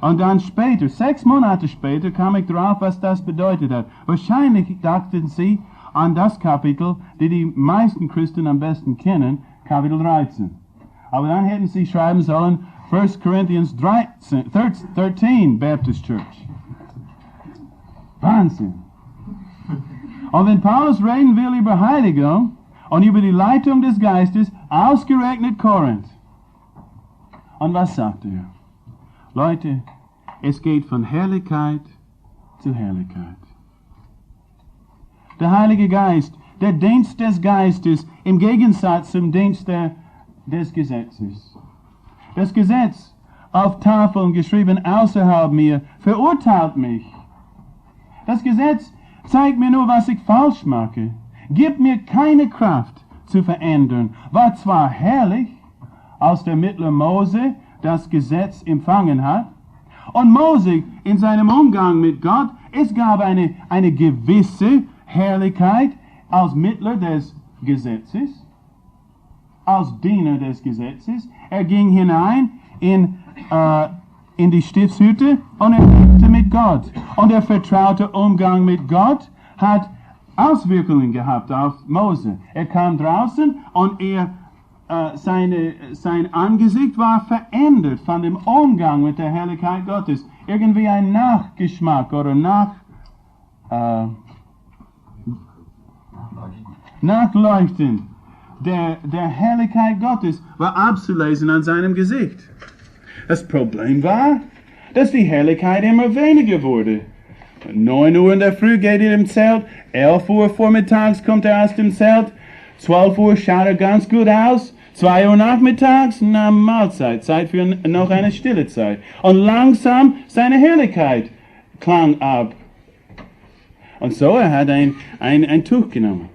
Und dann später, 6 Monate später, kam ich drauf, was das bedeutet hat. Wahrscheinlich dachten sie an das Kapitel, die die meisten Christen am besten kennen, Kapitel 13. Aber dann hätten sie schreiben sollen, 1 Corinthians 13, Baptist Church. Wahnsinn. Und wenn Paulus reden will über Heiligung und über die Leitung des Geistes, ausgerechnet Korinth. Und was sagt er? Leute, es geht von Herrlichkeit zu Herrlichkeit. Der Heilige Geist, der Dienst des Geistes im Gegensatz zum Dienst des Gesetzes. Das Gesetz auf Tafeln geschrieben außerhalb mir verurteilt mich. Das Gesetz zeigt mir nur, was ich falsch mache. Gibt mir keine Kraft zu verändern. War zwar herrlich, als der Mittler Mose das Gesetz empfangen hat. Und Mose in seinem Umgang mit Gott, es gab eine gewisse Herrlichkeit als Mittler des Gesetzes, als Diener des Gesetzes. Er ging hinein in die Stiftshütte und er lebte mit Gott. Und der vertraute Umgang mit Gott hat Auswirkungen gehabt auf Mose. Er kam draußen und sein Angesicht war verändert von dem Umgang mit der Herrlichkeit Gottes. Irgendwie ein Nachgeschmack oder Nachleuchten der Herrlichkeit Gottes war abzulesen an seinem Gesicht. Das Problem war, dass die Herrlichkeit immer weniger wurde. 9 Uhr in der Früh geht er im Zelt, 11 Uhr vormittags kommt er aus dem Zelt, 12 Uhr schaut er ganz gut aus, 2 Uhr nachmittags, na Mahlzeit, Zeit für noch eine stille Zeit. Und langsam seine Herrlichkeit klang ab. Und so er hat ein Tuch genommen.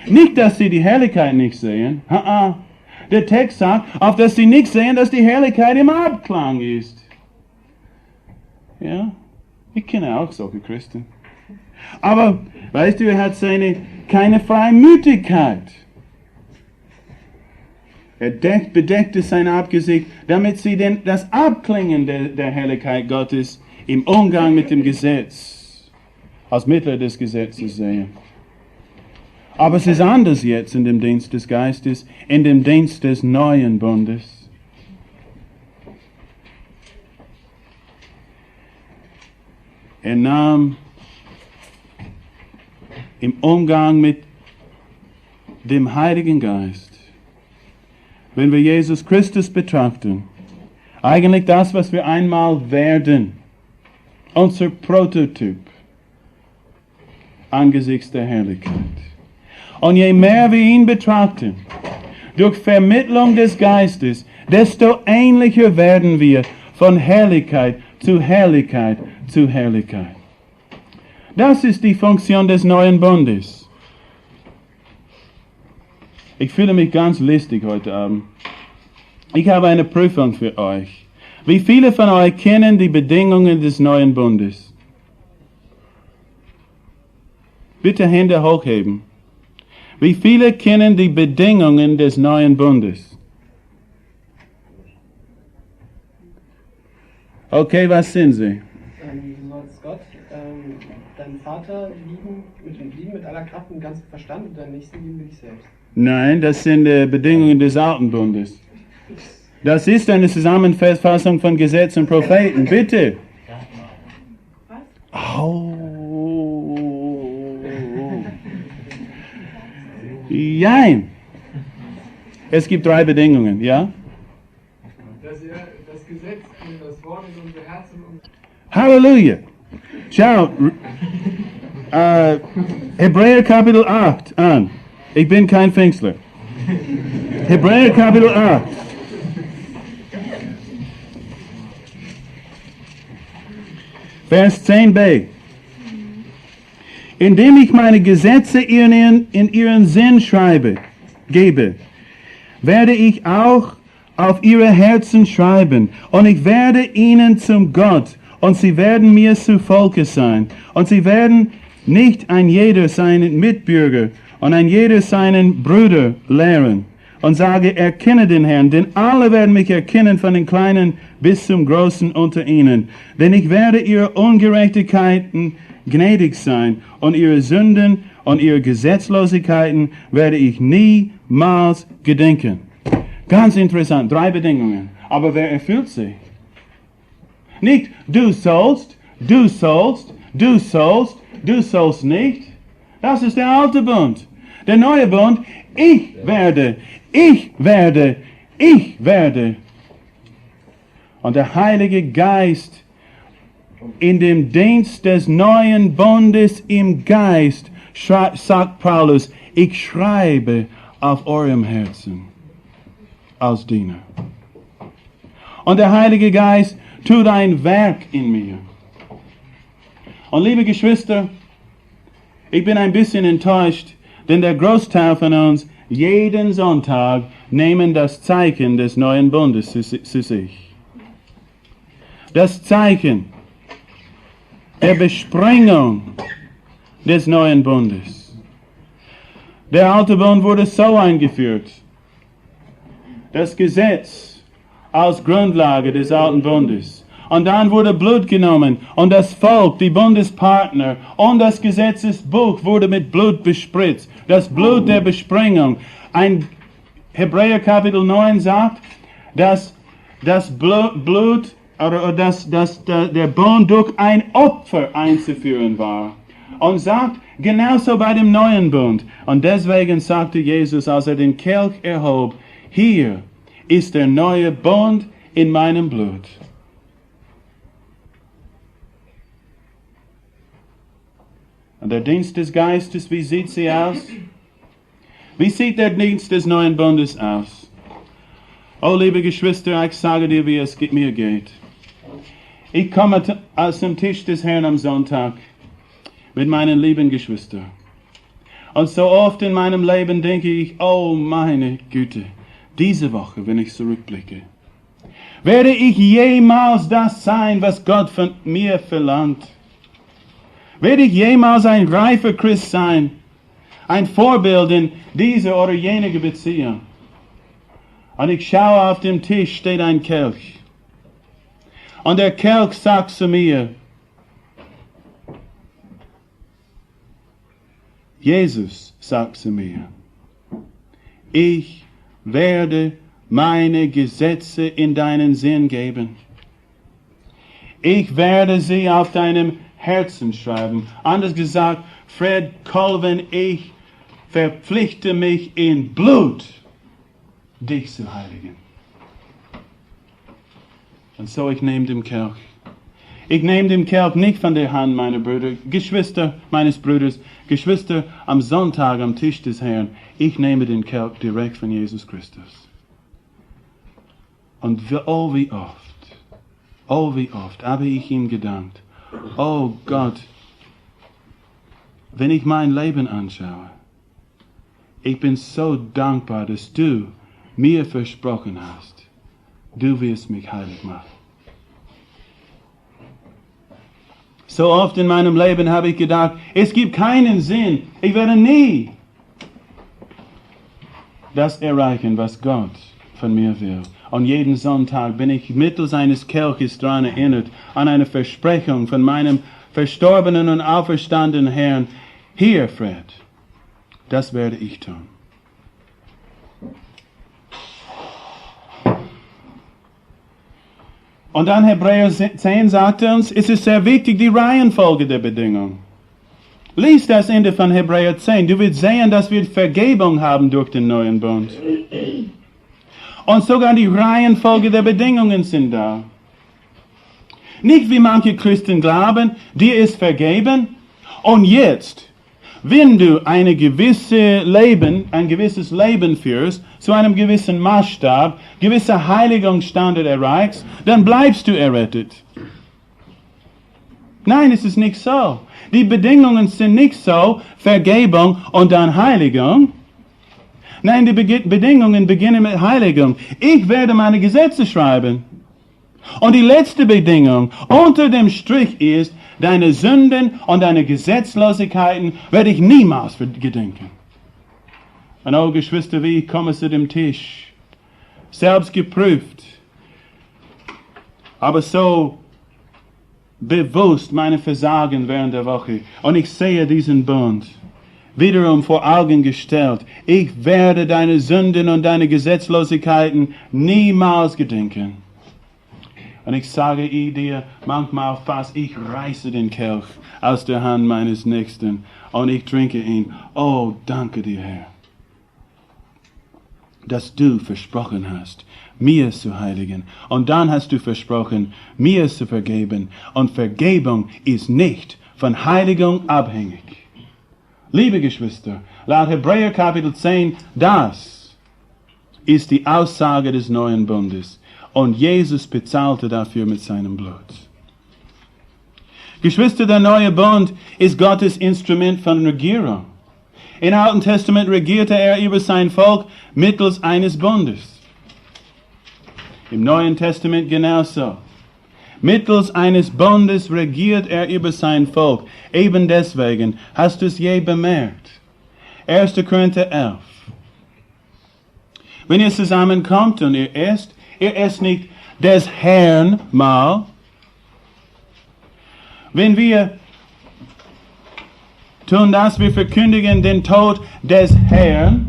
Nicht, dass sie die Herrlichkeit nicht sehen. Der Text sagt, auf dass sie nicht sehen, dass die Herrlichkeit im Abklang ist. Ja, ich kenne auch solche Christen. Aber, weißt du, er hat keine Freimütigkeit. Er bedeckte sein Abgesicht, damit sie das Abklingen der Herrlichkeit Gottes im Umgang mit dem Gesetz, als Mittler des Gesetzes sehen. Aber es ist anders jetzt in dem Dienst des Geistes, in dem Dienst des neuen Bundes. Er nahm im Umgang mit dem Heiligen Geist, wenn wir Jesus Christus betrachten, eigentlich das, was wir einmal werden, unser Prototyp angesichts der Herrlichkeit. Und je mehr wir ihn betrachten, durch Vermittlung des Geistes, desto ähnlicher werden wir von Herrlichkeit zu Herrlichkeit zu Herrlichkeit. Das ist die Funktion des neuen Bundes. Ich fühle mich ganz listig heute Abend. Ich habe eine Prüfung für euch. Wie viele von euch kennen die Bedingungen des neuen Bundes? Bitte Hände hochheben. Wie viele kennen die Bedingungen des neuen Bundes? Okay, was sind sie? Du sollst Gott, deinen Vater lieben mit aller Kraft und ganzem Verstand und deinen Nächsten lieben wie dich selbst. Nein, das sind Bedingungen des alten Bundes. Das ist eine Zusammenfassung von Gesetz und Propheten. Bitte. Was? Oh. Jein. Es gibt 3 Bedingungen, ja? Dass ihr das Gesetz und das Wort in unser Herzen und... Halleluja. Schau, Hebräer Kapitel 8 an. Ich bin kein Pfingstler. Hebräer Kapitel 8. Vers 10b. Indem ich meine Gesetze in ihren Sinn gebe, werde ich auch auf ihre Herzen schreiben, und ich werde ihnen zum Gott, und sie werden mir zu Volke sein, und sie werden nicht ein jeder seinen Mitbürger und ein jeder seinen Bruder lehren, und sage, erkenne den Herrn, denn alle werden mich erkennen, von den Kleinen bis zum Großen unter ihnen. Denn ich werde ihre Ungerechtigkeiten gnädig sein und ihre Sünden und ihre Gesetzlosigkeiten werde ich niemals gedenken. Ganz interessant, 3 Bedingungen. Aber wer erfüllt sie? Nicht, du sollst, du sollst, du sollst, du sollst nicht. Das ist der alte Bund. Der neue Bund, ich werde, ich werde, ich werde. Und der Heilige Geist in dem Dienst des neuen Bundes im Geist, sagt Paulus, ich schreibe auf eurem Herzen als Diener. Und der Heilige Geist tut ein Werk in mir. Und liebe Geschwister, ich bin ein bisschen enttäuscht, denn der Großteil von uns jeden Sonntag nehmen das Zeichen des neuen Bundes zu sich. Das Zeichen der Besprengung des neuen Bundes. Der alte Bund wurde so eingeführt. Das Gesetz als Grundlage des alten Bundes. Und dann wurde Blut genommen und das Volk, die Bundespartner und das Gesetzesbuch wurde mit Blut bespritzt. Das Blut der Besprengung. Ein Hebräer Kapitel 9 sagt, dass das Blut oder dass der Bund durch ein Opfer einzuführen war. Und sagt, genauso bei dem neuen Bund. Und deswegen sagte Jesus, als er den Kelch erhob, hier ist der neue Bund in meinem Blut. Und der Dienst des Geistes, wie sieht sie aus? Wie sieht der Dienst des neuen Bundes aus? Oh, liebe Geschwister, ich sage dir, wie es mir geht. Ich komme zum Tisch des Herrn am Sonntag mit meinen lieben Geschwistern. Und so oft in meinem Leben denke ich, oh meine Güte, diese Woche, wenn ich zurückblicke, werde ich jemals das sein, was Gott von mir verlangt? Werde ich jemals ein reifer Christ sein? Ein Vorbild in dieser oder jener Beziehung? Und ich schaue, auf dem Tisch steht ein Kelch. Und der Kelch sagt zu mir, Jesus sagt zu mir, ich werde meine Gesetze in deinen Sinn geben. Ich werde sie auf deinem Herzen schreiben. Anders gesagt, Fred Colvin, ich verpflichte mich in Blut, dich zu heiligen. Und so ich nehme den Kelch. Ich nehme den Kelch nicht von der Hand meiner Brüder, Geschwister meines Bruders, Geschwister am Sonntag am Tisch des Herrn. Ich nehme den Kelch direkt von Jesus Christus. Und oh wie oft habe ich ihm gedankt. Oh Gott, wenn ich mein Leben anschaue, ich bin so dankbar, dass du mir versprochen hast, du wirst mich heilig machen. So oft in meinem Leben habe ich gedacht, es gibt keinen Sinn, ich werde nie das erreichen, was Gott von mir will. Und jeden Sonntag bin ich mittels eines Kelches daran erinnert, an eine Versprechung von meinem verstorbenen und auferstandenen Herrn. Hier, Fred, das werde ich tun. Und dann Hebräer 10 sagt uns, es ist sehr wichtig, die Reihenfolge der Bedingungen. Lies das Ende von Hebräer 10. Du wirst sehen, dass wir Vergebung haben durch den neuen Bund. Und sogar die Reihenfolge der Bedingungen sind da. Nicht wie manche Christen glauben, dir ist vergeben. Und jetzt, wenn du ein gewisses Leben führst, zu einem gewissen Maßstab, gewisser Heiligungsstandard erreichst, dann bleibst du errettet. Nein, es ist nicht so. Die Bedingungen sind nicht so, Vergebung und dann Heiligung. Nein, die Bedingungen beginnen mit Heiligung. Ich werde meine Gesetze schreiben. Und die letzte Bedingung unter dem Strich ist, deine Sünden und deine Gesetzlosigkeiten werde ich niemals gedenken. Und oh Geschwister, wie ich komme zu dem Tisch, selbst geprüft. aber so bewusst meine Versagen während der Woche. Und ich sehe diesen Bund wiederum vor Augen gestellt. Ich werde deine Sünden und deine Gesetzlosigkeiten niemals gedenken. Und ich sage dir manchmal fast, ich reiße den Kelch aus der Hand meines Nächsten und ich trinke ihn. Oh, danke dir, Herr, dass du versprochen hast, mir zu heiligen. Und dann hast du versprochen, mir zu vergeben. Und Vergebung ist nicht von Heiligung abhängig. Liebe Geschwister, laut Hebräer Kapitel 10, das ist die Aussage des neuen Bundes. Und Jesus bezahlte dafür mit seinem Blut. Geschwister, der neue Bund ist Gottes Instrument von Regierung. Im Alten Testament regierte er über sein Volk mittels eines Bundes. Im Neuen Testament genauso. Mittels eines Bundes regiert er über sein Volk. Eben deswegen, hast du es je bemerkt? 1. Korinther 11. Wenn ihr zusammenkommt und ihr esst nicht des Herrn Mahl. Wenn wir tun das, wir verkündigen den Tod des Herrn.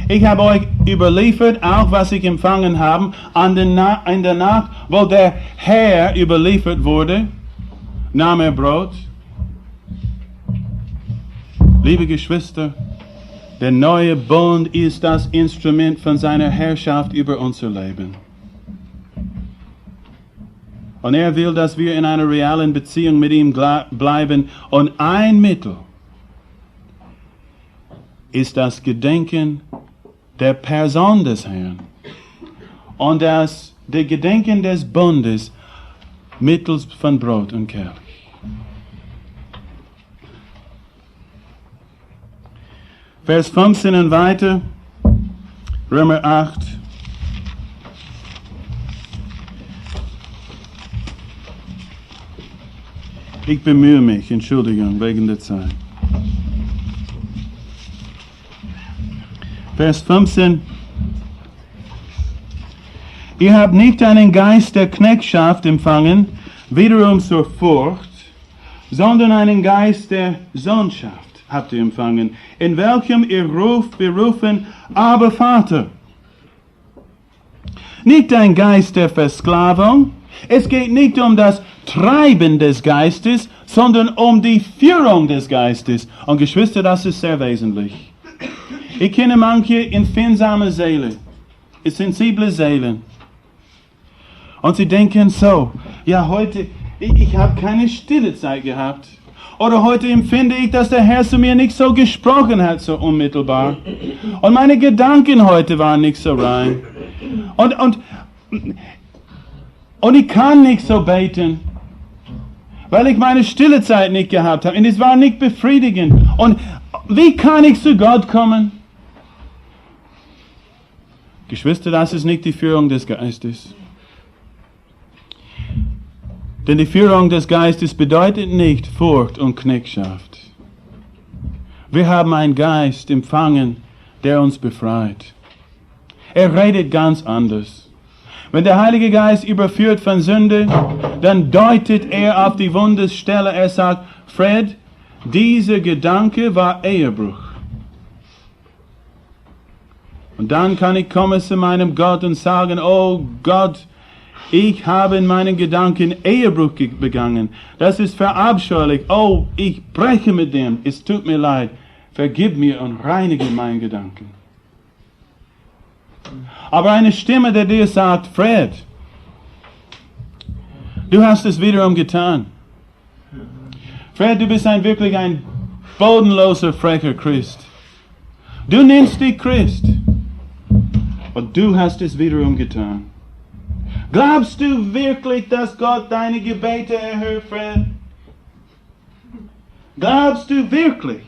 Ich habe euch überliefert, auch was ich empfangen habe, in der Nacht, wo der Herr überliefert wurde, nahm er Brot. Liebe Geschwister, der neue Bund ist das Instrument von seiner Herrschaft über unser Leben. Und er will, dass wir in einer realen Beziehung mit ihm bleiben. Und ein Mittel ist das Gedenken der Person des Herrn. Und der Gedenken des Bundes mittels von Brot und Kelch. Vers 15 und weiter, Römer 8. Ich bemühe mich, Entschuldigung, wegen der Zeit. Vers 15. Ihr habt nicht einen Geist der Knechtschaft empfangen, wiederum zur Furcht, sondern einen Geist der Sohnschaft habt ihr empfangen, in welchem ihr berufen, aber Vater. Nicht ein Geist der Versklavung. Es geht nicht um das Treiben des Geistes, sondern um die Führung des Geistes. Und Geschwister, das ist sehr wesentlich. Ich kenne manche empfindsame Seelen, sensible Seelen. Und sie denken so, ja heute, ich habe keine stille Zeit gehabt. Oder heute empfinde ich, dass der Herr zu mir nicht so gesprochen hat, so unmittelbar. Und meine Gedanken heute waren nicht so rein. Und ich kann nicht so beten, weil ich meine stille Zeit nicht gehabt habe. Und es war nicht befriedigend. Und wie kann ich zu Gott kommen? Geschwister, das ist nicht die Führung des Geistes. Denn die Führung des Geistes bedeutet nicht Furcht und Knechtschaft. Wir haben einen Geist empfangen, der uns befreit. Er redet ganz anders. Wenn der Heilige Geist überführt von Sünde, dann deutet er auf die Wundesstelle. Er sagt, Fred, dieser Gedanke war Ehebruch. Und dann kann ich kommen zu meinem Gott und sagen, oh Gott, ich habe in meinen Gedanken Ehebruch begangen. Das ist verabscheulich. Oh, ich breche mit dem. Es tut mir leid. Vergib mir und reinige meine Gedanken. Aber eine Stimme, die dir sagt, Fred, du hast es wiederum getan. Fred, du bist wirklich ein bodenloser, frecher Christ. Du nennst dich Christ. Und du hast es wiederum getan. Glaubst du wirklich, dass Gott deine Gebete erhört, Fred? Glaubst du wirklich,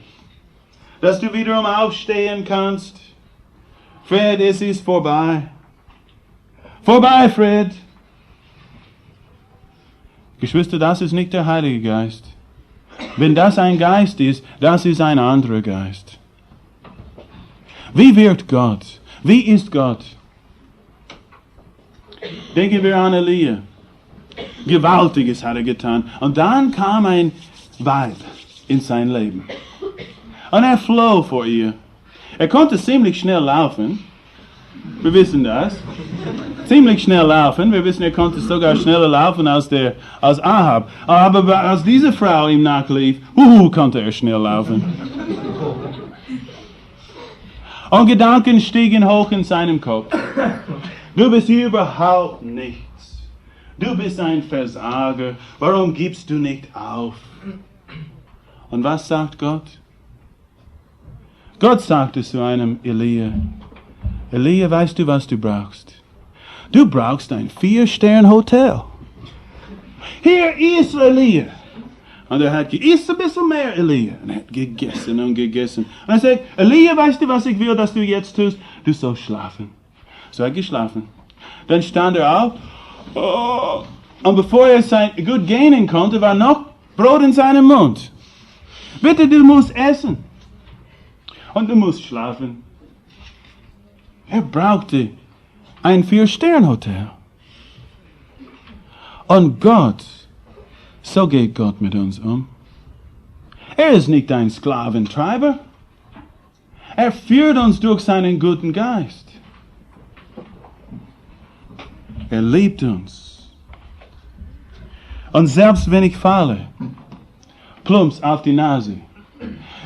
dass du wiederum aufstehen kannst? Fred, es ist vorbei. Vorbei, Fred. Geschwister, das ist nicht der Heilige Geist. Wenn das ein Geist ist, das ist ein anderer Geist. Wie wirkt Gott? Wie ist Gott? Denken wir an Elia. Gewaltiges hat er getan. Und dann kam ein Weib in sein Leben. Und er floh vor ihr. Er konnte ziemlich schnell laufen. Wir wissen das. Ziemlich schnell laufen. Wir wissen, er konnte sogar schneller laufen als Ahab. Aber als diese Frau ihm nachlief, konnte er schnell laufen. Und Gedanken stiegen hoch in seinem Kopf. Du bist hier überhaupt nichts. Du bist ein Versager. Warum gibst du nicht auf? Und was sagt Gott? Gott sagte zu einem Elia, Elia, weißt du, was du brauchst? Du brauchst ein 4-Sterne-Hotel. Hier ist Elia. Und er hat isst ein bisschen mehr, Elia. Und er hat gegessen und gegessen. Und er sagt, Elia, weißt du, was ich will, dass du jetzt tust? Du sollst schlafen. So hat er geschlafen. Dann stand er auf. Oh, und bevor er gut gehen konnte, war noch Brot in seinem Mund. Bitte, du musst essen. Und du musst schlafen. Er brauchte ein 4-Sterne-Hotel. Und Gott, so geht Gott mit uns um. Er ist nicht ein Sklaventreiber. Er führt uns durch seinen guten Geist. Er liebt uns. Und selbst wenn ich falle, plumps auf die Nase.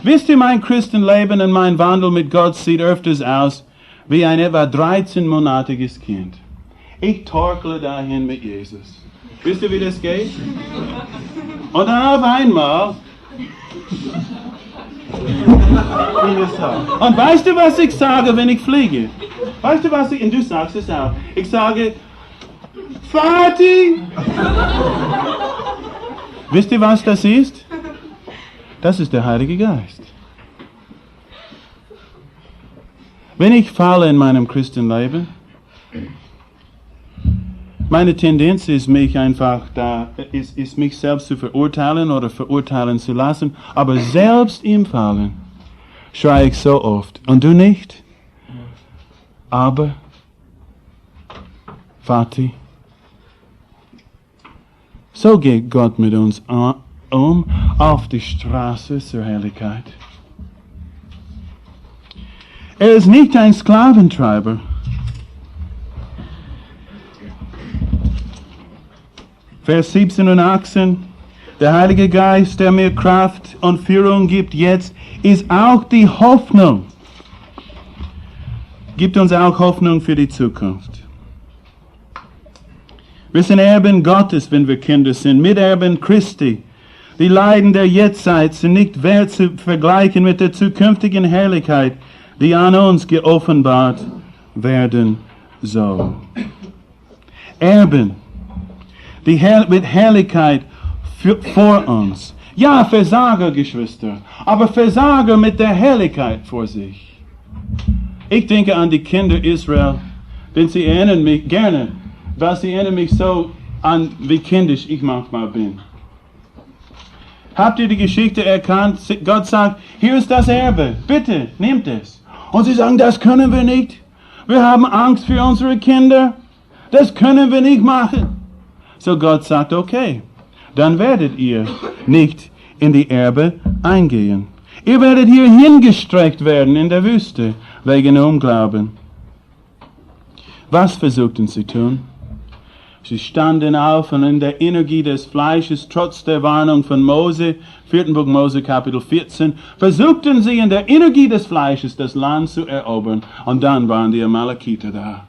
Wisst ihr, mein Christenleben und mein Wandel mit Gott sieht öfters aus wie ein etwa 13-monatiges Kind. Ich torkle dahin mit Jesus. Wisst ihr, wie das geht? Und dann auf einmal und weißt du, was ich sage, wenn ich fliege? Weißt du, was und du sagst es auch. Ich sage, Vati! Wisst ihr, was das ist? Das ist der Heilige Geist. Wenn ich falle in meinem Christenleben, meine Tendenz ist, mich selbst zu verurteilen oder verurteilen zu lassen, aber selbst im Fallen schreie ich so oft. Und du nicht? Aber, Vati, so geht Gott mit uns auf die Straße zur Herrlichkeit. Er ist nicht ein Sklaventreiber. Vers 17 und 18. Der Heilige Geist, der mir Kraft und Führung gibt jetzt, ist auch die Hoffnung. Gibt uns auch Hoffnung für die Zukunft. Wir sind Erben Gottes, wenn wir Kinder sind, Miterben Christi. Die Leiden der Jetztzeit sind nicht wert zu vergleichen mit der zukünftigen Herrlichkeit, die an uns geoffenbart werden soll. Erben, mit Herrlichkeit vor uns. Ja, Versager, Geschwister, aber Versager mit der Herrlichkeit vor sich. Ich denke an die Kinder Israel, denn sie erinnern mich gerne, weil sie erinnern mich so an, wie kindisch ich manchmal bin. Habt ihr die Geschichte erkannt? Gott sagt, hier ist das Erbe, bitte, nehmt es. Und sie sagen, das können wir nicht. Wir haben Angst für unsere Kinder. Das können wir nicht machen. So Gott sagt, okay, dann werdet ihr nicht in die Erbe eingehen. Ihr werdet hier hingestreckt werden in der Wüste, wegen Unglauben. Was versuchten sie tun? Sie standen auf und in der Energie des Fleisches, trotz der Warnung von Mose, 4. Buch Mose, Kapitel 14, versuchten sie in der Energie des Fleisches das Land zu erobern. Und dann waren die Amalekiter da.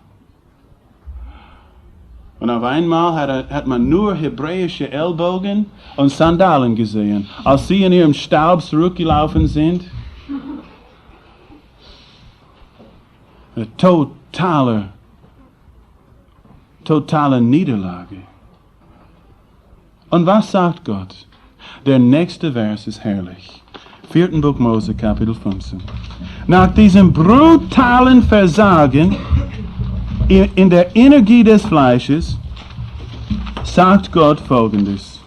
Und auf einmal hat man nur hebräische Ellbogen und Sandalen gesehen, als sie in ihrem Staub zurückgelaufen sind. Eine totale Niederlage. Und was sagt Gott? Der nächste Vers ist herrlich. 4. Buch Mose, Kapitel 15. Nach diesem brutalen Versagen in der Energie des Fleisches sagt Gott Folgendes.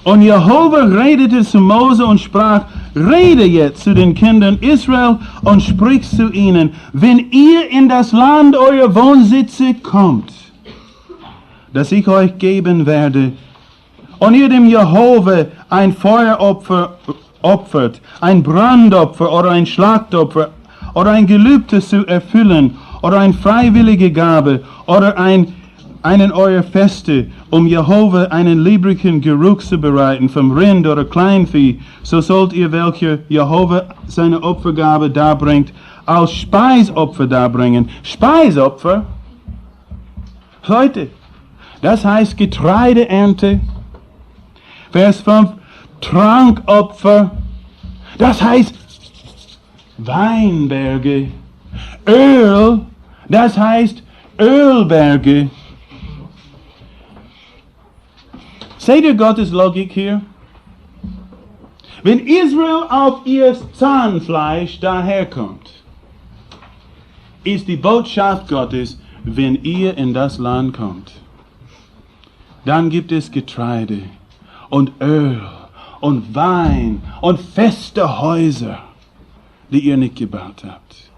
Und Jehova redete zu Mose und sprach, rede jetzt zu den Kindern Israel und sprich zu ihnen, wenn ihr in das Land eurer Wohnsitze kommt, das ich euch geben werde, und ihr dem Jehova ein Feueropfer opfert, ein Brandopfer oder ein Schlachtopfer oder ein Gelübde zu erfüllen oder eine freiwillige Gabe oder einen eurer Feste, um Jehova einen liebrigen Geruch zu bereiten vom Rind oder Kleinvieh, so sollt ihr, welcher Jehova seine Opfergabe darbringt, als Speisopfer darbringen. Speisopfer? Leute, das heißt Getreideernte. Vers 5, Trankopfer, das heißt Weinberge. Öl, das heißt Ölberge. Seht ihr Gottes Logik hier? Wenn Israel auf ihr Zahnfleisch daherkommt, ist die Botschaft Gottes, wenn ihr in das Land kommt, dann gibt es Getreide und Öl und Wein und feste Häuser, die ihr nicht gebaut habt.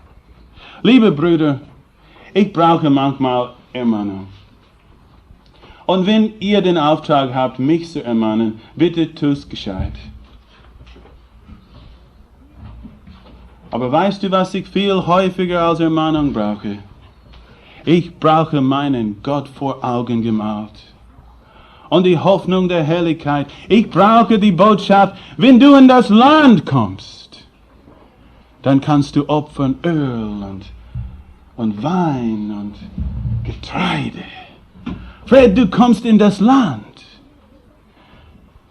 Liebe Brüder, ich brauche manchmal Ermahnung. Und wenn ihr den Auftrag habt, mich zu ermahnen, bitte tut's gescheit. Aber weißt du, was ich viel häufiger als Ermahnung brauche? Ich brauche meinen Gott vor Augen gemalt. Und die Hoffnung der Herrlichkeit. Ich brauche die Botschaft, wenn du in das Land kommst, dann kannst du opfern Öl und Wein und Getreide. Fred, du kommst in das Land.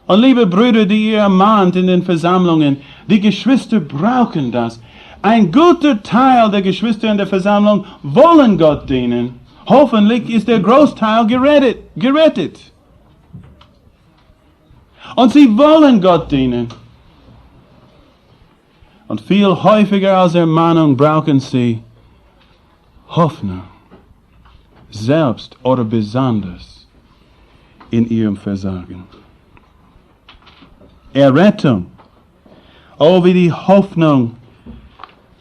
Und liebe Brüder, die ihr ermahnt in den Versammlungen, die Geschwister brauchen das. Ein guter Teil der Geschwister in der Versammlung wollen Gott dienen. Hoffentlich ist der Großteil gerettet. Und sie wollen Gott dienen. Und viel häufiger als Ermahnung brauchen sie Hoffnung. Selbst oder besonders in ihrem Versagen. Errettung. Oh, wie die Hoffnung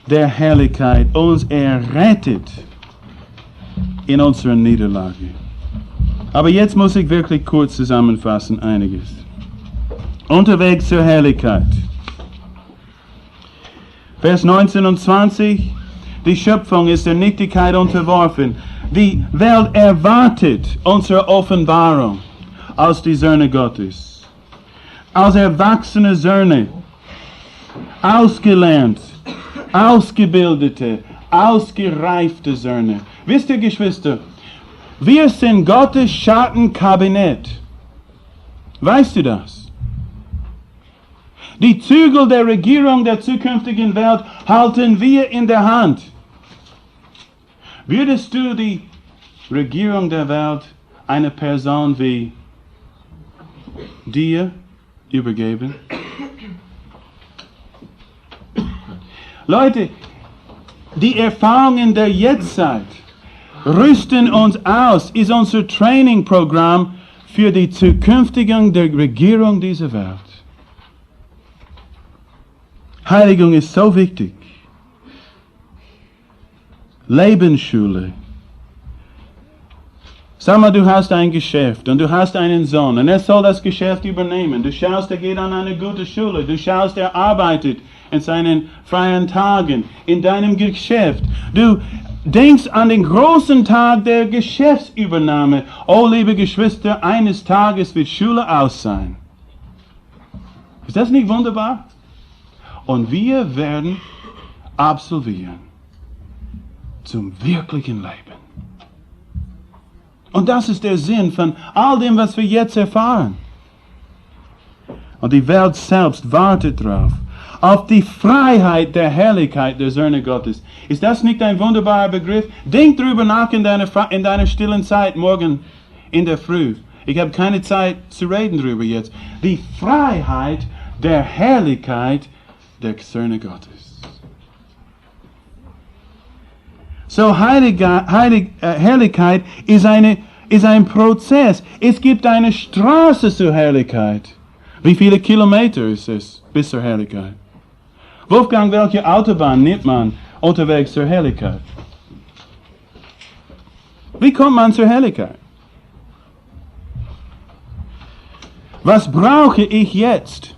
der Herrlichkeit uns errettet in unserer Niederlage. Aber jetzt muss ich wirklich kurz zusammenfassen einiges. Unterwegs zur Herrlichkeit. Vers 19 und 20. Die Schöpfung ist der Nichtigkeit unterworfen. Die Welt erwartet unsere Offenbarung als die Söhne Gottes. Als erwachsene Söhne. Ausgelernt. Ausgebildete. Ausgereifte Söhne. Wisst ihr, Geschwister, wir sind Gottes Schattenkabinett. Weißt du das? Die Zügel der Regierung der zukünftigen Welt halten wir in der Hand. Würdest du die Regierung der Welt einer Person wie dir übergeben? Leute, die Erfahrungen der Jetztzeit rüsten uns aus, ist unser Trainingprogramm für die Zukünftigung der Regierung dieser Welt. Heiligung ist so wichtig. Lebensschule. Sag mal, du hast ein Geschäft und du hast einen Sohn und er soll das Geschäft übernehmen. Du schaust, er geht an eine gute Schule. Du schaust, er arbeitet in seinen freien Tagen in deinem Geschäft. Du denkst an den großen Tag der Geschäftsübernahme. Oh, liebe Geschwister, eines Tages wird Schule aus sein. Ist das nicht wunderbar? Und wir werden absolvieren zum wirklichen Leben. Und das ist der Sinn von all dem, was wir jetzt erfahren. Und die Welt selbst wartet drauf, auf die Freiheit der Herrlichkeit der Söhne Gottes. Ist das nicht ein wunderbarer Begriff? Denk drüber nach in deiner stillen Zeit morgen in der Früh. Ich habe keine Zeit zu reden drüber jetzt. Die Freiheit der Herrlichkeit der Söhne Gottes. So Herrlichkeit ist ein Prozess. Es gibt eine Straße zur Herrlichkeit. Wie viele Kilometer ist es bis zur Herrlichkeit? Wolfgang, welche Autobahn nimmt man unterwegs zur Herrlichkeit? Wie kommt man zur Herrlichkeit? Was brauche ich jetzt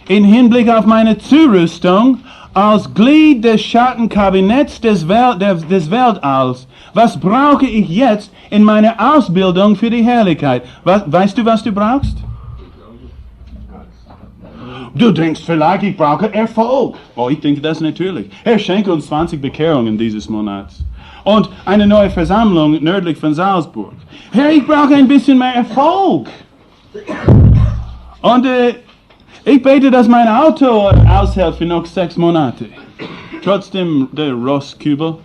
im Hinblick auf meine Zurüstung als Glied des Schattenkabinetts des Weltalls? Was brauche ich jetzt in meiner Ausbildung für die Herrlichkeit? Weißt du, was du brauchst? Du denkst vielleicht, ich brauche Erfolg. Oh, ich denke das natürlich. Herr, schenke uns 20 Bekehrungen dieses Monats. Und eine neue Versammlung nördlich von Salzburg. Herr, ich brauche ein bisschen mehr Erfolg. Und ich bete, dass mein Auto aushält für noch 6 Monate. Trotzdem der Rostkübel.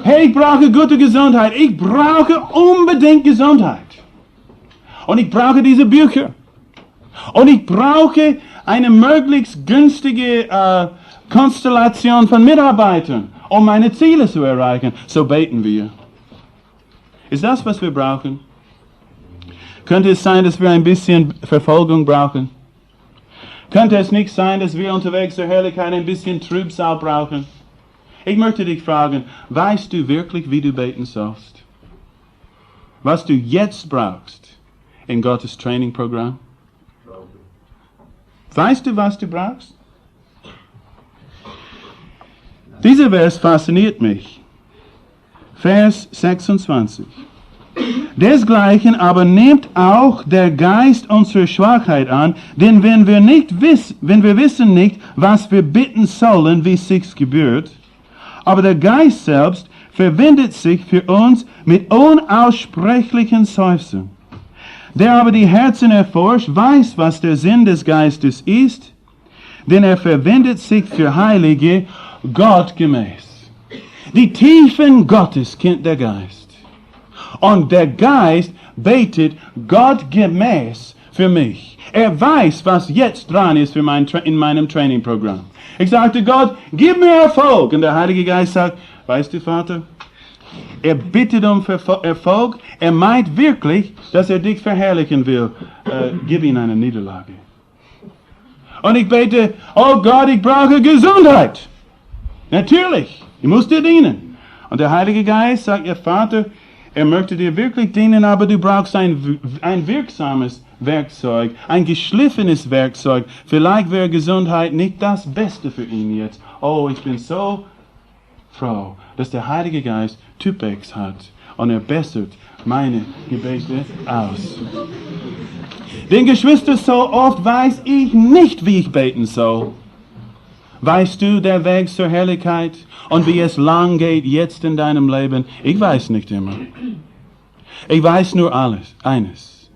Hey, ich brauche gute Gesundheit. Ich brauche unbedingt Gesundheit. Und ich brauche diese Bücher. Und ich brauche eine möglichst günstige Konstellation von Mitarbeitern, um meine Ziele zu erreichen. So beten wir. Ist das, was wir brauchen? Könnte es sein, dass wir ein bisschen Verfolgung brauchen? Könnte es nicht sein, dass wir unterwegs zur Herrlichkeit ein bisschen Trübsal brauchen? Ich möchte dich fragen, weißt du wirklich, wie du beten sollst? Was du jetzt brauchst in Gottes Trainingprogramm? Weißt du, was du brauchst? Dieser Vers fasziniert mich. Vers 26. Desgleichen aber nimmt auch der Geist unsere Schwachheit an, denn wenn wir wissen nicht, was wir bitten sollen, wie es sich gebührt, aber der Geist selbst verwendet sich für uns mit unaussprechlichen Seufzen. Der aber die Herzen erforscht, weiß, was der Sinn des Geistes ist, denn er verwendet sich für Heilige gottgemäß. Die Tiefen Gottes kennt der Geist. Und der Geist betet gottgemäß für mich. Er weiß, was jetzt dran ist für in meinem Trainingprogramm. Ich sagte, Gott, gib mir Erfolg. Und der Heilige Geist sagt, weißt du, Vater, er bittet um Erfolg. Er meint wirklich, dass er dich verherrlichen will. Gib ihm eine Niederlage. Und ich bete, oh Gott, ich brauche Gesundheit. Natürlich, ich muss dir dienen. Und der Heilige Geist sagt, ihr Vater, er möchte dir wirklich dienen, aber du brauchst ein wirksames Werkzeug, ein geschliffenes Werkzeug. Vielleicht wäre Gesundheit nicht das Beste für ihn jetzt. Oh, ich bin so froh, dass der Heilige Geist Typex hat und er bessert meine Gebete aus. Denn Geschwister, so oft weiß ich nicht, wie ich beten soll. Weißt du der Weg zur Herrlichkeit und wie es lang geht jetzt in deinem Leben? Ich weiß nicht immer. Ich weiß nur eines.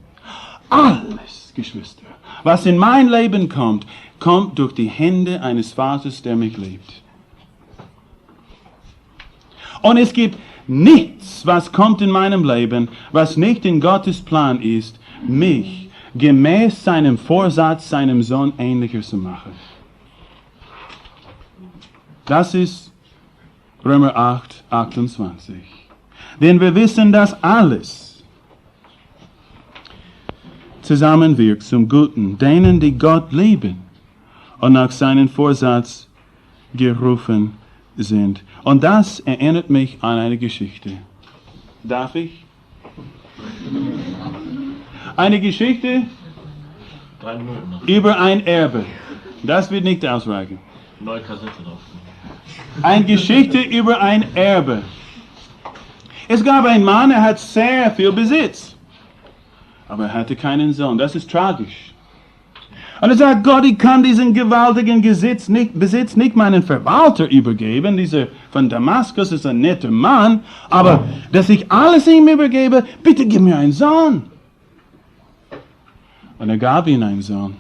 Alles, Geschwister, was in mein Leben kommt, kommt durch die Hände eines Vaters, der mich liebt. Und es gibt nichts, was kommt in meinem Leben, was nicht in Gottes Plan ist, mich gemäß seinem Vorsatz, seinem Sohn ähnlicher zu machen. Das ist Römer 8, 28. Denn wir wissen, dass alles zusammenwirkt zum Guten, denen, die Gott lieben und nach seinem Vorsatz gerufen sind. Und das erinnert mich an eine Geschichte. Darf ich? Eine Geschichte über ein Erbe. Das wird nicht ausreichen. Neue Kassette drauf. Eine Geschichte über ein Erbe. Es gab einen Mann, er hat sehr viel Besitz. Aber er hatte keinen Sohn. Das ist tragisch. Und er sagt, Gott, ich kann diesen gewaltigen Besitz nicht meinen Verwalter übergeben. Dieser von Damaskus ist ein netter Mann. Aber dass ich alles ihm übergebe, bitte gib mir einen Sohn. Und er gab ihm einen Sohn.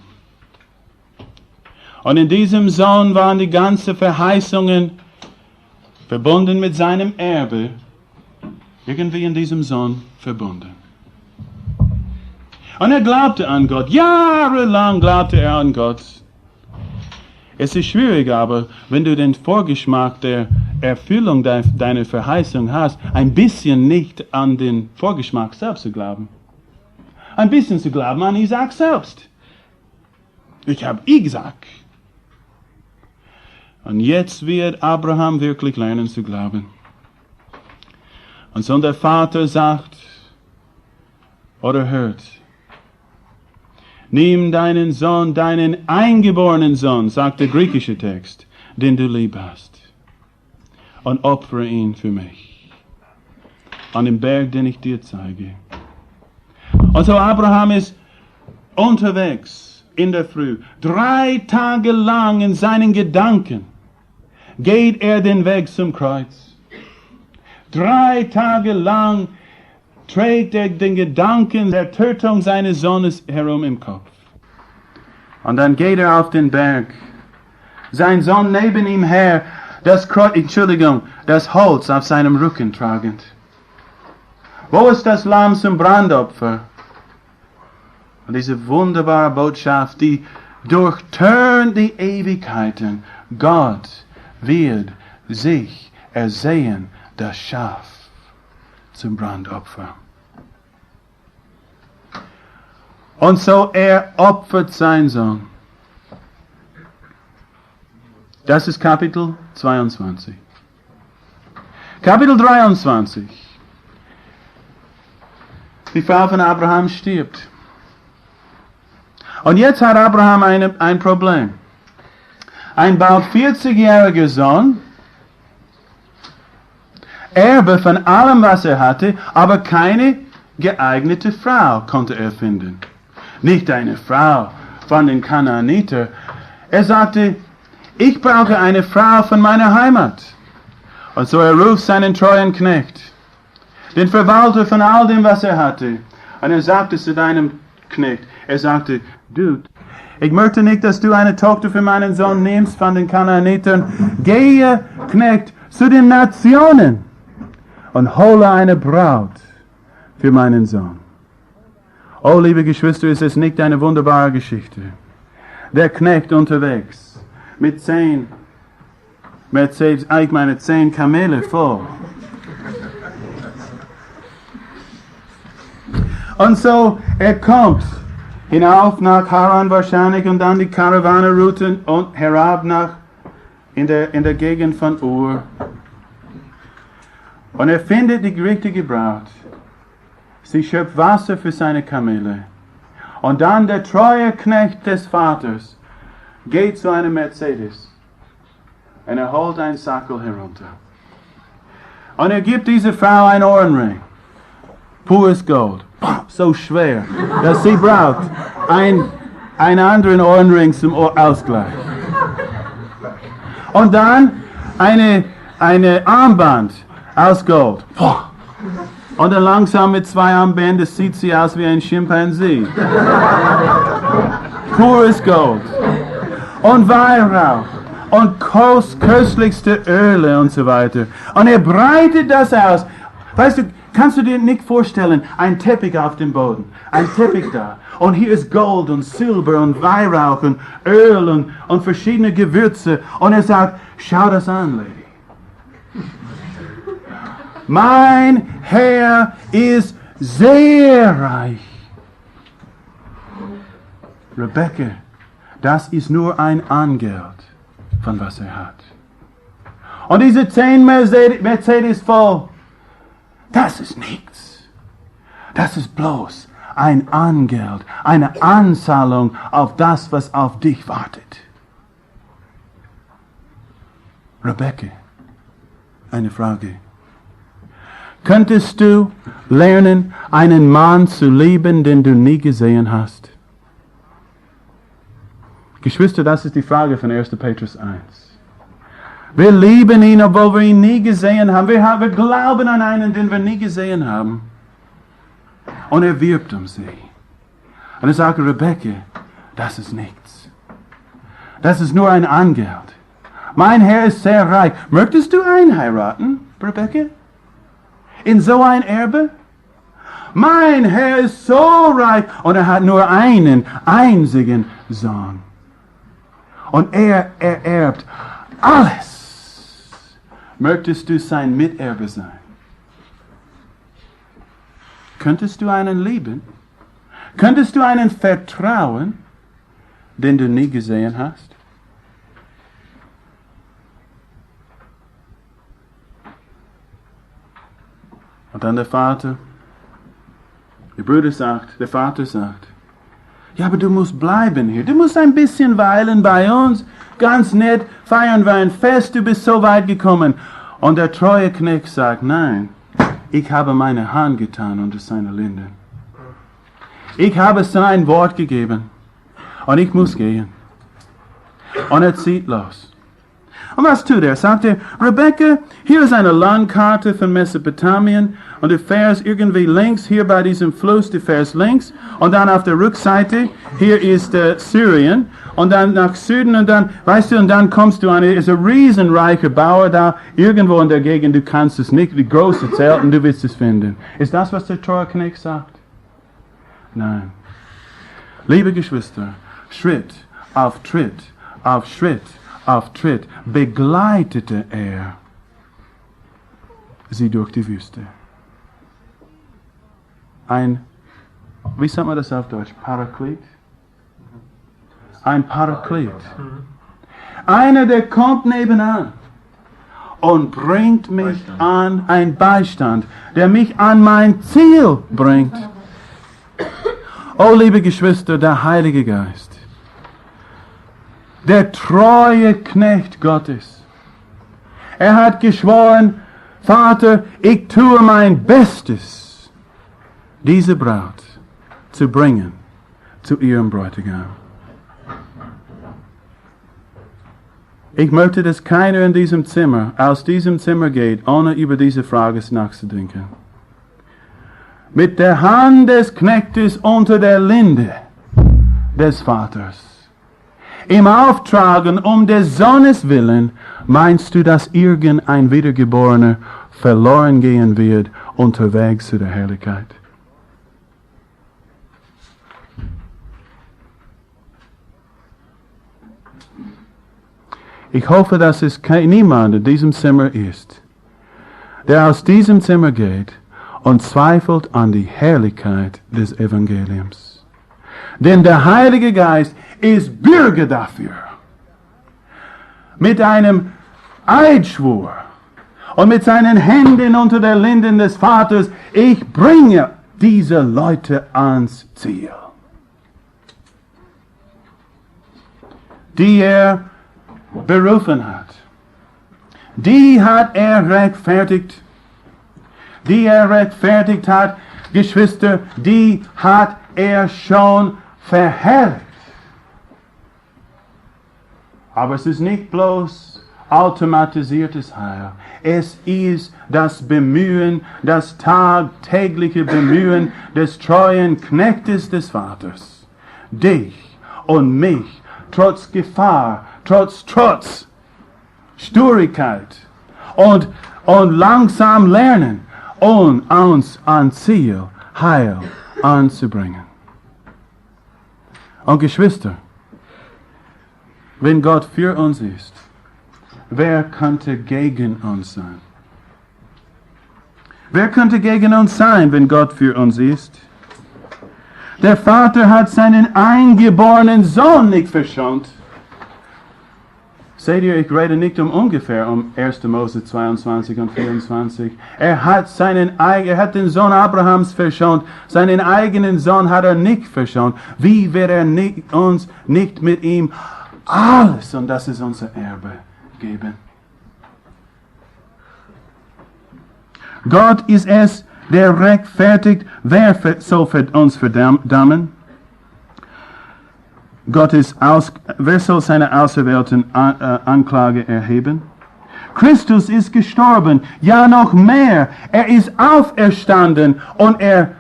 Und in diesem Sohn waren die ganzen Verheißungen verbunden mit seinem Erbe, irgendwie in diesem Sohn verbunden. Und er glaubte an Gott. Jahrelang glaubte er an Gott. Es ist schwierig, aber wenn du den Vorgeschmack der Erfüllung deiner Verheißung hast, ein bisschen nicht an den Vorgeschmack selbst zu glauben. Ein bisschen zu glauben an Isaac selbst. Ich habe Isaac. Und jetzt wird Abraham wirklich lernen zu glauben. Und so der Vater sagt oder hört, nimm deinen Sohn, deinen eingeborenen Sohn, sagt der griechische Text, den du lieb hast, und opfere ihn für mich an dem Berg, den ich dir zeige. Und so Abraham ist unterwegs in der Früh. 3 Tage lang in seinen Gedanken geht er den Weg zum Kreuz. 3 Tage lang trägt er den Gedanken der Tötung seines Sohnes herum im Kopf. Und dann geht er auf den Berg. Sein Sohn neben ihm her, das Holz auf seinem Rücken tragend. Wo ist das Lamm zum Brandopfer? Und diese wunderbare Botschaft, die durchtönt die Ewigkeiten. Gott wird sich ersehen, das Schaf zum Brandopfer. Und so er opfert seinen Sohn. Das ist Kapitel 22. Kapitel 23. Die Frau von Abraham stirbt. Und jetzt hat Abraham ein Problem. Ein bald 40-jähriger Sohn, Erbe von allem, was er hatte, aber keine geeignete Frau konnte er finden. Nicht eine Frau von den Kanaaniter. Er sagte, ich brauche eine Frau von meiner Heimat. Und so er ruft seinen treuen Knecht, den Verwalter von all dem, was er hatte. Und er sagte zu deinem Knecht, er sagte, Dude, ich möchte nicht, dass du eine Tochter für meinen Sohn nimmst von den Kanaanitern. Gehe, Knecht, zu den Nationen und hole eine Braut für meinen Sohn. Oh, liebe Geschwister, ist es nicht eine wunderbare Geschichte? Der Knecht unterwegs mit 10 Kamele voll. Und so, er kommt hinauf nach Haran wahrscheinlich und dann die Karawanenroute und herab in der Gegend von Ur. Und er findet die richtige Braut. Sie schöpft Wasser für seine Kamele. Und dann der treue Knecht des Vaters geht zu einem Mercedes und er holt einen Sackel herunter. Und er gibt dieser Frau einen Ohrenring. Pures Gold. So schwer, dass sie braucht einen anderen Ohrenring zum Ausgleich. Und dann eine Armband aus Gold. Und dann langsam mit 2 Armbändern sieht sie aus wie ein Schimpansie. Pures Gold. Und Weihrauch. Und köstlichste Öle und so weiter. Und er breitet das aus. Weißt du, kannst du dir nicht vorstellen, ein Teppich auf dem Boden. Ein Teppich da. Und hier ist Gold und Silber und Weihrauch und Öl und verschiedene Gewürze. Und er sagt, schau das an, Lady. Mein Herr ist sehr reich. Rebecca, das ist nur ein Angeld von was er hat. Und diese 10 Mercedes voll, das ist nichts. Das ist bloß ein Angeld, eine Anzahlung auf das, was auf dich wartet. Rebecca, eine Frage. Könntest du lernen, einen Mann zu lieben, den du nie gesehen hast? Geschwister, das ist die Frage von 1. Petrus 1. Wir lieben ihn, obwohl wir ihn nie gesehen haben. Wir glauben an einen, den wir nie gesehen haben. Und er wirbt um sie. Und er sagt, Rebecca, das ist nichts. Das ist nur ein Angeld. Mein Herr ist sehr reich. Möchtest du einheiraten, Rebecca? In so ein Erbe? Mein Herr ist so reich und er hat nur einen einzigen Sohn. Und er ererbt alles. Möchtest du sein Miterbe sein? Könntest du einen lieben? Könntest du einen vertrauen, den du nie gesehen hast? Und dann der Vater, der Bruder sagt, der Vater sagt, ja, aber du musst bleiben hier. Du musst ein bisschen weilen bei uns. Ganz nett, feiern wir ein Fest, du bist so weit gekommen. Und der treue Knecht sagt, nein, ich habe meine Hand getan unter seine Linde. Ich habe sein Wort gegeben. Und ich muss gehen. Und er zieht los. Und was tut er? Sagt er, Rebecca, hier ist eine Landkarte von Mesopotamien und du fährst irgendwie links, hier bei diesem Fluss, du fährst links und dann auf der Rückseite, hier ist Syrien und dann nach Süden und dann, weißt du, und dann kommst du an, ist ein riesenreicher Bauer da, irgendwo in der Gegend, du kannst es nicht, wie große Zelt und du willst es finden. Ist das, was der Torknecht sagt? Nein. Liebe Geschwister, Schritt auf Schritt auf Schritt auf Tritt begleitete er sie durch die Wüste. Ein, wie sagt man das auf Deutsch? Paraklet? Ein Paraklet. Einer, der kommt nebenan und bringt mich an, ein Beistand, der mich an mein Ziel bringt. Oh, liebe Geschwister, der Heilige Geist. Der treue Knecht Gottes. Er hat geschworen, Vater, ich tue mein Bestes, diese Braut zu bringen zu ihrem Bräutigam. Ich möchte, dass keiner in diesem Zimmer, aus diesem Zimmer geht, ohne über diese Frage nachzudenken. Mit der Hand des Knechtes unter der Linde des Vaters. Im Auftragen um des Sohnes willen, meinst du, dass irgendein Wiedergeborener verloren gehen wird unterwegs zu der Herrlichkeit? Ich hoffe, dass es niemand in diesem Zimmer ist, der aus diesem Zimmer geht und zweifelt an die Herrlichkeit des Evangeliums. Denn der Heilige Geist ist Bürger dafür. Mit einem Eidschwur und mit seinen Händen unter der Linden des Vaters, ich bringe diese Leute ans Ziel. Die er berufen hat. Die hat er rechtfertigt. Die er rechtfertigt hat, Geschwister, die hat er schon verherrlicht. Aber es ist nicht bloß automatisiertes Heil. Es ist das Bemühen, das tagtägliche Bemühen des treuen Knechtes des Vaters. Dich und mich, trotz Gefahr, trotz Sturigkeit und langsam lernen, um uns an Ziel, Heil anzubringen. Und Geschwister, wenn Gott für uns ist, wer könnte gegen uns sein? Wer könnte gegen uns sein, wenn Gott für uns ist? Der Vater hat seinen eingeborenen Sohn nicht verschont. Seht ihr, ich rede nicht ungefähr um 1. Mose 22 und 24. Er hat den Sohn Abrahams verschont. Seinen eigenen Sohn hat er nicht verschont. Wie wird er uns nicht mit ihm alles, und das ist unser Erbe, geben? Gott ist es, der rechtfertigt. Wer soll uns verdammen? Wer soll seine auserwählten Anklage erheben? Christus ist gestorben, ja noch mehr. Er ist auferstanden und er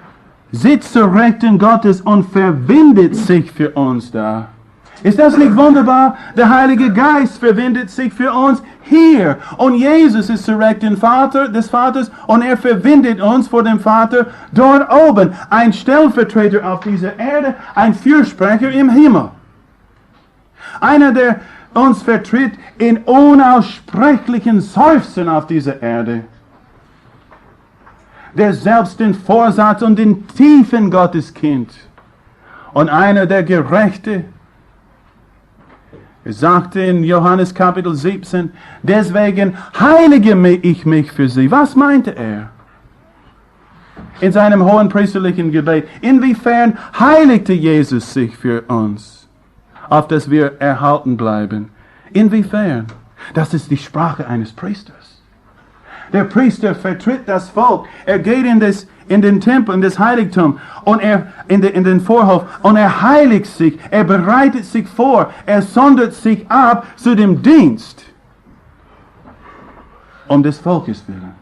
sitzt zur Rechten Gottes und verwindet sich für uns da. Ist das nicht wunderbar? Der Heilige Geist verwendet sich für uns hier. Und Jesus ist zur Rechten des Vaters und er verwendet uns vor dem Vater dort oben. Ein Stellvertreter auf dieser Erde, ein Fürsprecher im Himmel. Einer, der uns vertritt in unaussprechlichen Seufzen auf dieser Erde. Der selbst den Vorsatz und den Tiefen Gottes kennt. Und einer, der Gerechte. Er sagte in Johannes Kapitel 17, deswegen heilige ich mich für sie. Was meinte er? in seinem hohen priesterlichen Gebet. Inwiefern heiligte Jesus sich für uns, auf dass wir erhalten bleiben? Inwiefern? Das ist die Sprache eines Priesters. Der Priester vertritt das Volk. Er geht in den Tempel, in das Heiligtum und in den Vorhof und er heiligt sich. Er bereitet sich vor. Er sondert sich ab zu dem Dienst um des Volkes willen,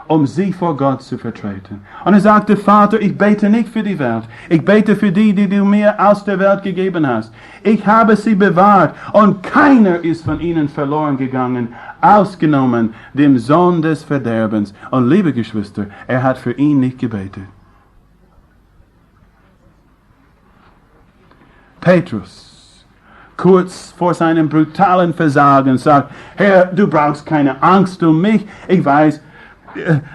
um sie vor Gott zu vertreten. Und er sagte, Vater, ich bete nicht für die Welt. Ich bete für die, die du mir aus der Welt gegeben hast. Ich habe sie bewahrt und keiner ist von ihnen verloren gegangen, ausgenommen dem Sohn des Verderbens. Und liebe Geschwister, er hat für ihn nicht gebetet. Petrus, kurz vor seinem brutalen Versagen, sagt, Herr, du brauchst keine Angst um mich. Ich weiß,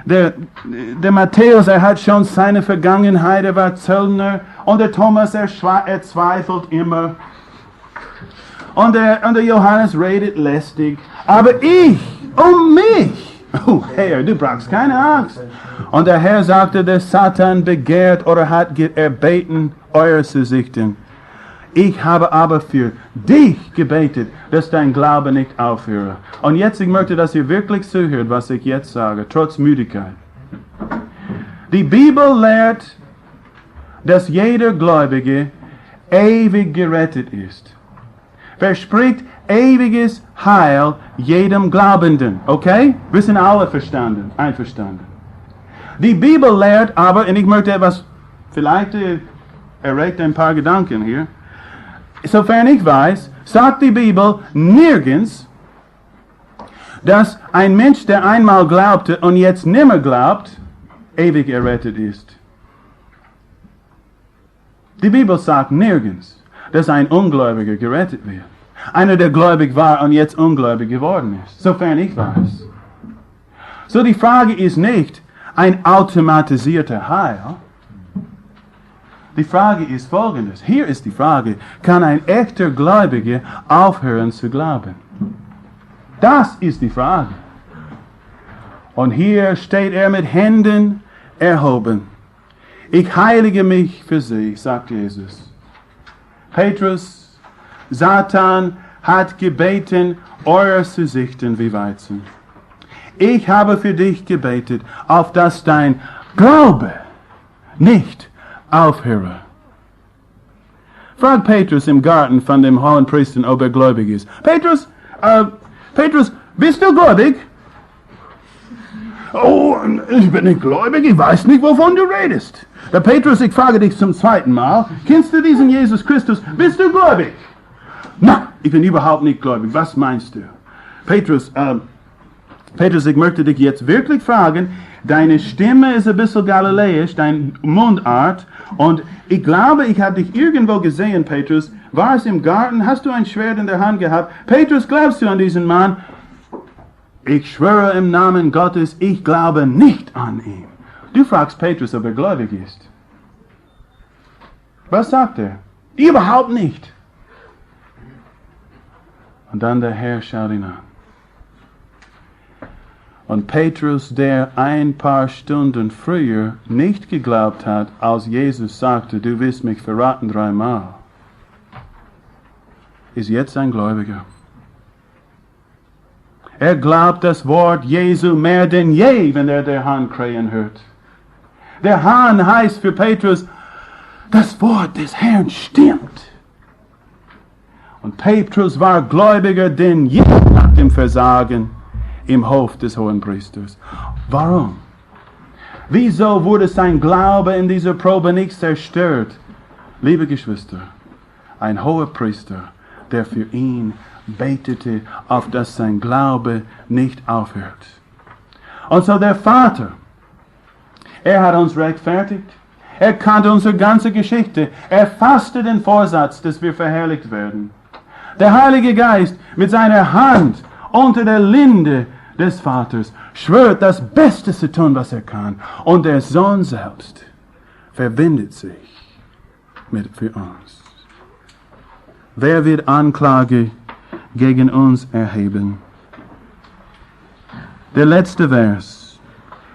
der Matthäus, er hat schon seine Vergangenheit, er war Zöllner. Und der Thomas, er zweifelt immer. Und der Johannes redet lästig. Aber ich, um mich, oh Herr, du brauchst keine Angst. Und der Herr sagte, der Satan begehrt oder hat erbeten, euer zu sichten. Ich habe aber für dich gebetet, dass dein Glaube nicht aufhöre. Und jetzt, ich möchte, dass ihr wirklich zuhört, was ich jetzt sage, trotz Müdigkeit. Die Bibel lehrt, dass jeder Gläubige ewig gerettet ist. Verspricht ewiges Heil jedem Glaubenden. Okay? Wir sind alle einverstanden. Die Bibel lehrt aber, und ich möchte etwas, vielleicht erregt ein paar Gedanken hier. Sofern ich weiß, sagt die Bibel nirgends, dass ein Mensch, der einmal glaubte und jetzt nimmer glaubt, ewig errettet ist. Die Bibel sagt nirgends, dass ein Ungläubiger gerettet wird. Einer, der gläubig war und jetzt ungläubig geworden ist. Sofern ich weiß. So die Frage ist nicht ein automatisierter Heil. Die Frage ist folgendes. Hier ist die Frage, kann ein echter Gläubiger aufhören zu glauben? Das ist die Frage. Und hier steht er mit Händen erhoben. Ich heilige mich für sie, sagt Jesus. Petrus, Satan hat gebeten, euer zu sichten wie Weizen. Ich habe für dich gebetet, auf dass dein Glaube nicht aufhöre. Frag Petrus im Garten von dem hohen Priester, ob er gläubig ist. Petrus, bist du gläubig? Oh, ich bin nicht gläubig, ich weiß nicht, wovon du redest. Der Petrus, ich frage dich zum zweiten Mal, kennst du diesen Jesus Christus? Bist du gläubig? Na, ich bin überhaupt nicht gläubig. Was meinst du? Petrus, ich möchte dich jetzt wirklich fragen, deine Stimme ist ein bisschen galiläisch, deine Mundart, und ich glaube, ich habe dich irgendwo gesehen, Petrus. War es im Garten? Hast du ein Schwert in der Hand gehabt? Petrus, glaubst du an diesen Mann? Ich schwöre im Namen Gottes, ich glaube nicht an ihn. Du fragst Petrus, ob er gläubig ist. Was sagt er? Überhaupt nicht. Und dann der Herr schaut ihn an. Und Petrus, der ein paar Stunden früher nicht geglaubt hat, als Jesus sagte, du wirst mich verraten 3-mal, ist jetzt ein Gläubiger. Er glaubt das Wort Jesu mehr denn je, wenn er der Hahn krähen hört. Der Hahn heißt für Petrus, das Wort des Herrn stimmt. Und Petrus war gläubiger denn je nach dem Versagen im Hof des Hohenpriesters. Warum? Wieso wurde sein Glaube in dieser Probe nicht zerstört? Liebe Geschwister, ein hoher Priester, der für ihn betete, auf dass sein Glaube nicht aufhört. Und so der Vater, er hat uns rechtfertigt. Er kannte unsere ganze Geschichte. Er fasste den Vorsatz, dass wir verherrlicht werden. Der Heilige Geist mit seiner Hand unter der Linde des Vaters schwört, das Beste zu tun, was er kann. Und der Sohn selbst verbindet sich für uns. Wer wird Anklage gegen uns erheben? Der letzte Vers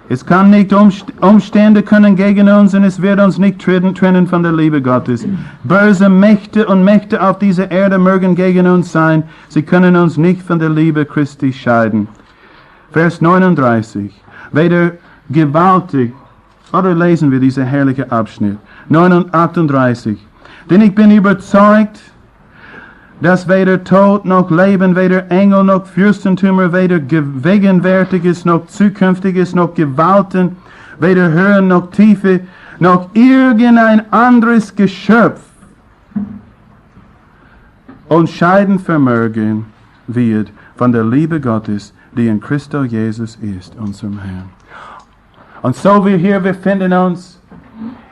Es kann nicht Umstände können gegen uns und es wird uns nicht trennen von der Liebe Gottes. Böse Mächte und Mächte auf dieser Erde mögen gegen uns sein. Sie können uns nicht von der Liebe Christi scheiden. Vers 39. Weder gewaltig, oder lesen wir diesen herrlichen Abschnitt. 38. Denn ich bin überzeugt, dass weder Tod noch Leben, weder Engel noch Fürstentümer, weder Gegenwärtiges noch Zukünftiges noch Gewalten, weder Höhe noch Tiefe, noch irgendein anderes Geschöpf uns scheiden vermögen wird von der Liebe Gottes, die in Christo Jesus ist, unserem Herrn. Und so wir hier befinden uns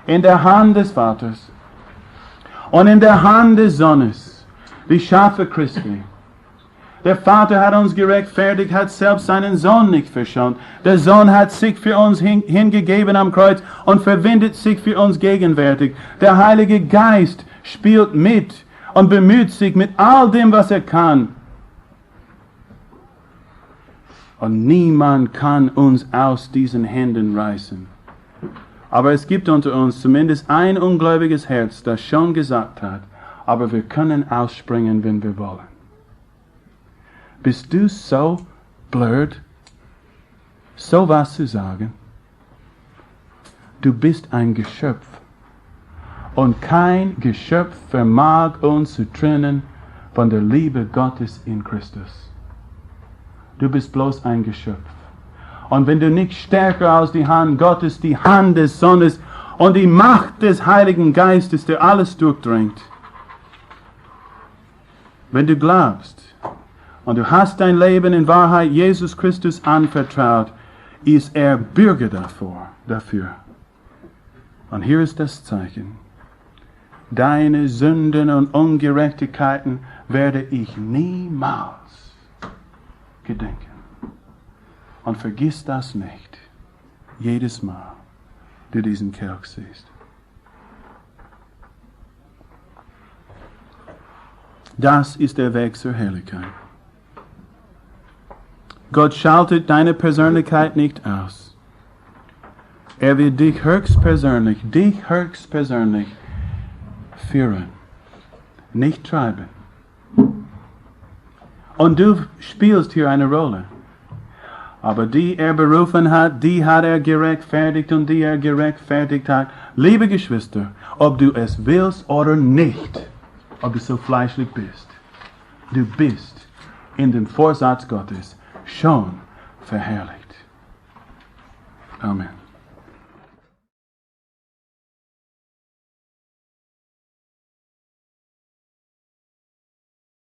in der Hand des Vaters und in der Hand des Sohnes, die Schafe Christi. Der Vater hat uns gerechtfertigt, hat selbst seinen Sohn nicht verschont. Der Sohn hat sich für uns hingegeben am Kreuz und verwendet sich für uns gegenwärtig. Der Heilige Geist spielt mit und bemüht sich mit all dem, was er kann. Und niemand kann uns aus diesen Händen reißen. Aber es gibt unter uns zumindest ein ungläubiges Herz, das schon gesagt hat, aber wir können ausspringen, wenn wir wollen. Bist du so blöd, so was zu sagen? Du bist ein Geschöpf. Und kein Geschöpf vermag uns zu trennen von der Liebe Gottes in Christus. Du bist bloß ein Geschöpf. Und wenn du nicht stärker als die Hand Gottes, die Hand des Sohnes und die Macht des Heiligen Geistes, der alles durchdringt, wenn du glaubst und du hast dein Leben in Wahrheit Jesus Christus anvertraut, ist er Bürger dafür. Und hier ist das Zeichen. Deine Sünden und Ungerechtigkeiten werde ich niemals gedenken. Und vergiss das nicht, jedes Mal, du diesen Kelch siehst. Das ist der Weg zur Herrlichkeit. Gott schaltet deine Persönlichkeit nicht aus. Er will dich höchstpersönlich führen, nicht treiben. Und du spielst hier eine Rolle. Aber die er berufen hat, die hat er gerechtfertigt und die er gerechtfertigt hat. Liebe Geschwister, ob du es willst oder nicht, ob du so fleischlich bist, du bist in dem Vorsatz Gottes schon verherrlicht. Amen.